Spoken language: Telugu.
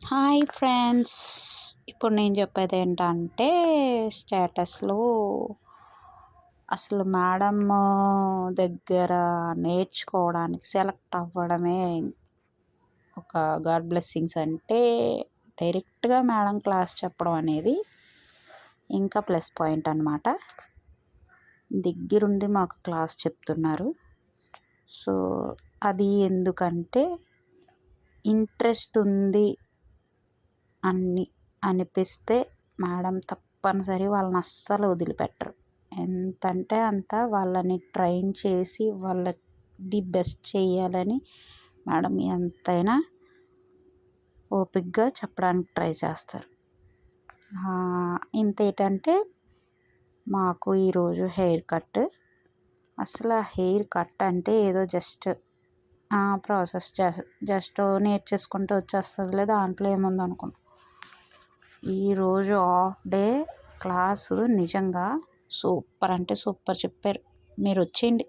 Hi friends. ఇప్పుడు నేను చెప్పేది ఏంటంటే స్టేటస్లో అసలు మేడం దగ్గర నేర్చుకోవడానికి సెలెక్ట్ అవ్వడమే ఒక గాడ్ బ్లెస్సింగ్స్. అంటే డైరెక్ట్గా మేడం క్లాస్ చెప్పడం అనేది ఇంకా ప్లస్ పాయింట్ అన్నమాట. దగ్గరుండి మాకు క్లాస్ చెప్తున్నారు. సో అది ఎందుకంటే ఇంట్రెస్ట్ ఉంది అనిపిస్తే మేడం తప్పనిసరి వాళ్ళని అస్సలు వదిలిపెట్టరు. ఎంతంటే అంత వాళ్ళని ట్రైన్ చేసి వాళ్ళది బెస్ట్ చేయాలని మేడం ఎంతైనా ఓపికగా చెప్పడానికి ట్రై చేస్తారు. ఇంతేంటంటే మాకు ఈరోజు హెయిర్ కట్. అసలు హెయిర్ కట్ అంటే ఏదో ప్రాసెస్ జస్ట్ నేర్చేసుకుంటూ వచ్చేస్తుందిలే, దాంట్లో ఏముంది అనుకున్నాం. ఈరోజు హాఫ్ డే క్లాసు నిజంగా సూపర్ అంటే సూపర్ చెప్పారు. మీరు వచ్చేయండి,